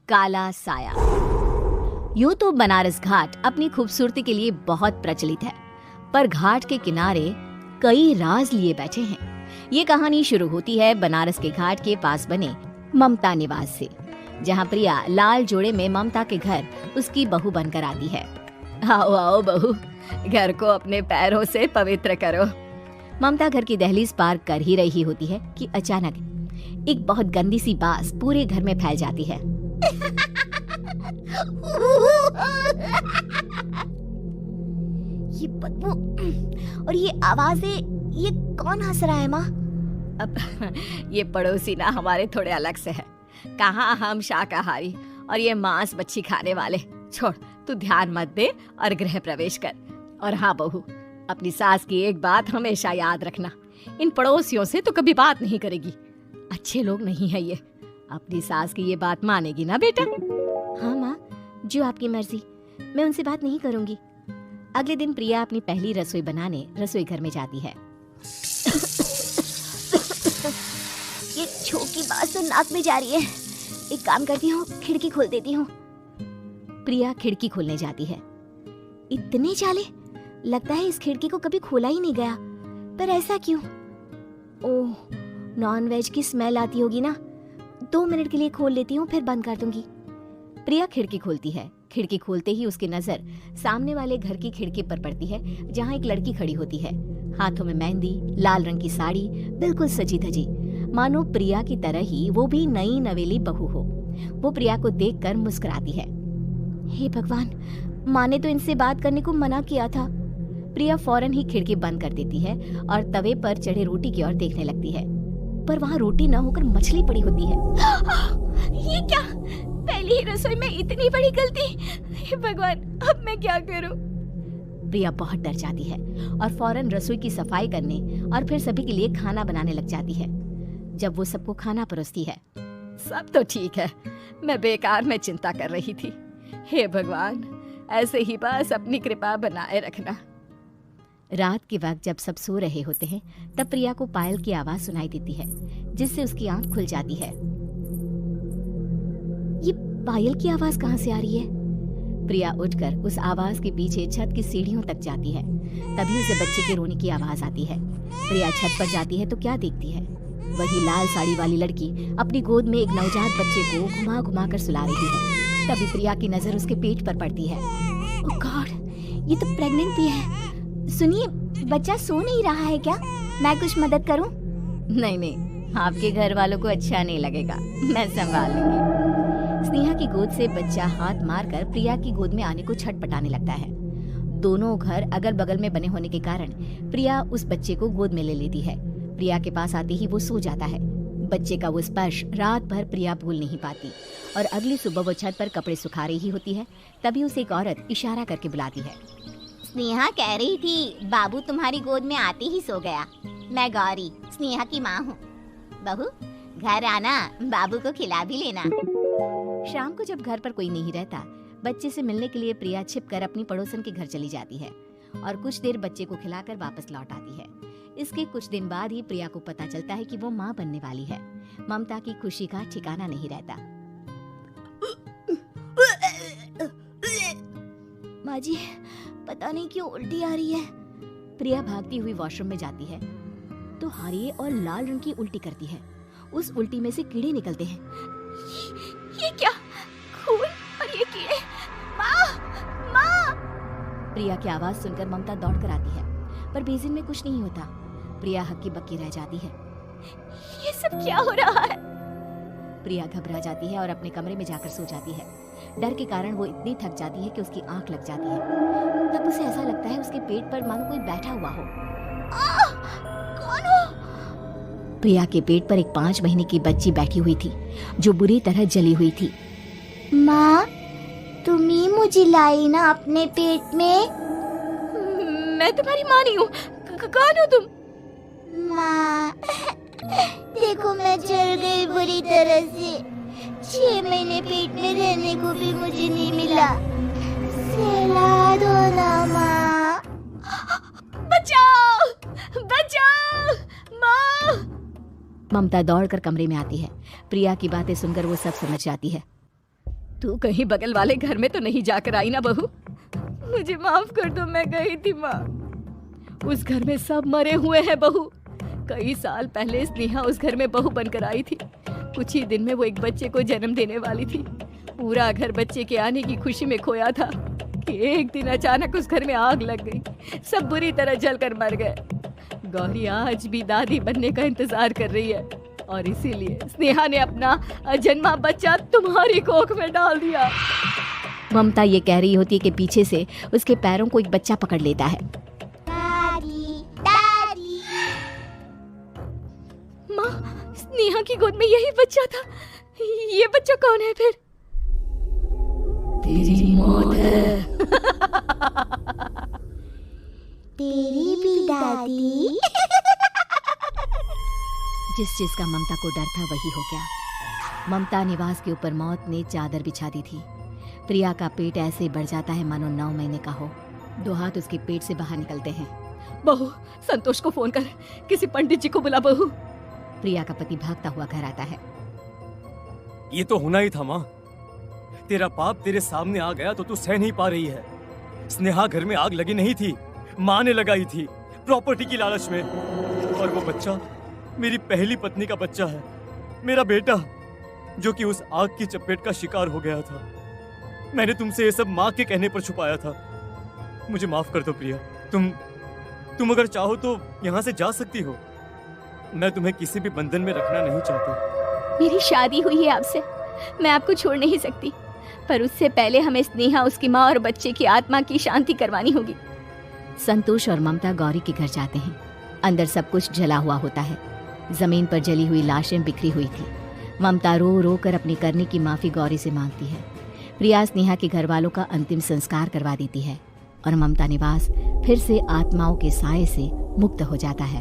काला साया। यूं तो बनारस घाट अपनी खूबसूरती के लिए बहुत प्रचलित है, पर घाट के किनारे कई राज लिए बैठे हैं। ये कहानी शुरू होती है बनारस के घाट के पास बने ममता निवास से, जहाँ प्रिया लाल जोड़े में ममता के घर उसकी बहू बनकर आती है। आओ आओ बहू, घर को अपने पैरों से पवित्र करो। ममता घर की दहलीज पार कर ही रही होती है कि अचानक एक बहुत गंदी सी बास पूरे घर में फैल जाती है। ये बदबू और ये आवाजें, ये कौन हंस रहा है माँ? अब ये पड़ोसी ना हमारे थोड़े अलग से है। कहाँ हम शाकाहारी और ये मांस मच्छी खाने वाले। छोड़, तू ध्यान मत दे और गृह प्रवेश कर। और हाँ बहू, अपनी सास की एक बात हमेशा याद रखना, इन पड़ोसियों से तो कभी बात नहीं करेगी। अच्छे लोग नहीं है ये। अपनी सास की ये बात मानेगी ना बेटा? हाँ माँ, जो आपकी मर्जी, मैं उनसे बात नहीं करूंगी। अगले दिन प्रिया अपनी पहली रसोई बनाने रसोई घर में जाती है। ये छो की बात तो नाक में जा रही है। एक काम करती हूँ, खिड़की खोल देती हूँ। प्रिया खिड़की खोलने जाती है। इतने चाले, लगता है इस खिड़की को कभी खोला ही नहीं गया। पर ऐसा क्यों? ओह, नॉनवेज की स्मेल आती होगी ना। 2 मिनट के लिए खोल लेती हूँ, फिर बंद कर दूंगी। प्रिया खिड़की खोलती है। खिड़की खोलते ही उसकी नजर सामने वाले घर की खिड़की पर पड़ती है, जहाँ एक लड़की खड़ी होती है। हाथों में मेहंदी, लाल रंग की साड़ी, बिल्कुल सजी धजी, मानो प्रिया की तरह ही वो भी नई नवेली बहू हो। वो प्रिया को देखकर मुस्कुराती है। हे भगवान, माँ ने तो इनसे बात करने को मना किया था। प्रिया फौरन ही खिड़की बंद कर देती है और तवे पर चढ़े रोटी की ओर देखने लगती है, पर वहाँ रोटी न होकर मछली पड़ी होती है। ये क्या? पहली ही रसोई में इतनी बड़ी गलती। हे भगवान, अब मैं क्या करूं? प्रिया बहुत डर जाती है और फौरन रसोई की सफाई करने और फिर सभी के लिए खाना बनाने लग जाती है। जब वो सबको खाना परोसती है, सब तो ठीक है, मैं बेकार में चिंता कर रही थी। हे भगवान, ऐसे ही बस अपनी कृपा बनाए रखना। रात के वक्त जब सब सो रहे होते हैं, तब प्रिया को पायल की आवाज सुनाई देती है, जिससे उसकी आंख खुल जाती है। ये पायल की आवाज कहाँ से आ रही है? प्रिया उठकर उस आवाज के पीछे छत की सीढ़ियों तक जाती है। तभी उसे बच्चे के रोने की आवाज आती है। प्रिया छत पर जाती है तो क्या देखती है? वही लाल साड़ी वाली लड़की अपनी गोद में एक नवजात बच्चे को घुमा घुमा कर सुला रही है। तभी प्रिया की नजर उसके पेट पर पड़ती है। ओह गॉड, ये तो प्रेग्नेंट भी है। सुनिए, बच्चा सो नहीं रहा है क्या? मैं कुछ मदद करूं? नहीं नहीं, आपके घर वालों को अच्छा नहीं लगेगा, मैं संभाल लूंगी। स्नेहा की गोद से बच्चा हाथ मारकर प्रिया की गोद में आने को छटपटाने लगता है। दोनों घर अगल बगल में बने होने के कारण प्रिया उस बच्चे को गोद में ले लेती है। प्रिया के पास आते ही वो सो जाता है। बच्चे का वो स्पर्श रात भर प्रिया भूल नहीं पाती और अगली सुबह वो छत पर कपड़े सुखा रही होती है। तभी उसे एक औरत इशारा करके बुलाती है। स्नेहा कह रही थी बाबू तुम्हारी गोद में आते ही सो गया। मैं गौरी, स्नेहा की माँ हूँ। बहू, घर आना, बाबू को खिला भी लेना। शाम को जब घर पर कोई नहीं रहता, बच्चे से मिलने के लिए प्रिया छिपकर अपनी पड़ोसन के घर चली जाती है और कुछ देर बच्चे को खिलाकर वापस लौट आती है। इसके कुछ दिन बाद ही प्रिया को पता चलता है कि वो माँ बनने वाली है। ममता की खुशी का ठिकाना नहीं रहता। माँ जी, पता नहीं क्यों उल्टी आ रही है। प्रिया भागती हुई वॉशरूम में जाती है तो हरे और लाल रंग की उल्टी करती है। उस उल्टी में से कीड़े निकलते हैं। ये क्या? खून और ये कीड़े! माँ! माँ! प्रिया की आवाज सुनकर ममता दौड़कर आती है, पर बेसिन में कुछ नहीं होता। प्रिया हक्की बक्की रह जाती है। ये सब क्या हो रहा है? प्रिया घबरा जाती है और अपने कमरे में जाकर सो जाती है। डर के कारण वो इतनी थक जाती है कि उसकी आंख लग जाती है। तब उसे ऐसा लगता है उसके पेट पर मानो कोई बैठा हुआ हो। कौन हो? प्रिया के पेट पर एक 5 महीने की बच्ची बैठी हुई थी, जो बुरी तरह जली हुई थी। माँ, तुम ही मुझे लाई ना अपने पेट में? मैं तुम्हारी माँ नहीं हूँ। कौन हो तुम? माँ, देखो मैं जल गई बुरी तरह से। 6 महीने पेट में रहने को भी मुझे नहीं मिला। सहला दो ना माँ। बचाओ! बचाओ! माँ! ममता दौड़कर कमरे में आती है। प्रिया की बातें सुनकर वो सब समझ जाती है। तू कहीं बगल वाले घर में तो नहीं जाकर आई ना बहू? मुझे माफ कर दो, मैं गई थी माँ। उस घर में सब मरे हुए हैं बहू। कई साल पहले स्नेहा उस घर में बहू बनकर आई थी। कुछ ही दिन में वो एक बच्चे को जन्म देने वाली थी। पूरा घर बच्चे के आने की खुशी में खोया था कि एक दिन अचानक उस घर में आग लग गई। सब बुरी तरह जलकर मर गए। गौरी आज भी दादी बनने का इंतजार कर रही है और इसीलिए स्नेहा ने अपना अजन्मा बच्चा तुम्हारी कोख में डाल दिया। ममता ये कह रही होती है कि पीछे से उसके पैरों को एक बच्चा पकड़ लेता है। दादी दादी। माँ, स्नेहा की गोद में यही बच्चा था। ये बच्चा कौन है फिर? तेरी मौत है। तेरी भी दादी। जिस चीज का ममता को डर था वही हो गया। ममता निवास के ऊपर मौत ने चादर बिछा दी थी। प्रिया का पेट ऐसे बढ़ जाता है मानो 9 महीने का हो। 2 हाथ उसके पेट से बाहर निकलते हैं। बहू, संतोष को फोन कर, किसी पंडित जी को बुला बहू। प्रिया का पति भागता हुआ घर आता है। ये तो होना ही था माँ। तेरा पाप तेरे सामने आ गया तो तू सह नहीं पा रही है। स्नेहा घर में आग लगी नहीं थी, माँ ने लगाई थी प्रॉपर्टी की लालच में। और वो बच्चा मेरी पहली पत्नी का बच्चा है, मेरा बेटा, जो कि उस आग की चपेट का शिकार हो गया था। मैंने तुमसे ये सब माँ के कहने पर छुपाया था। मुझे माफ कर दो प्रिया। तुम अगर चाहो तो यहाँ से जा सकती हो। मैं तुम्हें किसी भी बंधन में रखना नहीं चाहता। मेरी शादी हुई है आपसे, मैं आपको छोड़ नहीं सकती, पर उससे पहले हमें स्नेहा, उसकी माँ और बच्चे की आत्मा की शांति करवानी होगी। संतोष और ममता गौरी के घर जाते हैं। अंदर सब कुछ जला हुआ होता है। जमीन पर जली हुई लाशें बिखरी हुई थी। ममता रो रो कर अपनी करने की माफी गौरी से मांगती है। प्रिया स्नेहा के घर वालों का अंतिम संस्कार करवा देती है और ममता निवास फिर से आत्माओं के साए से मुक्त हो जाता है।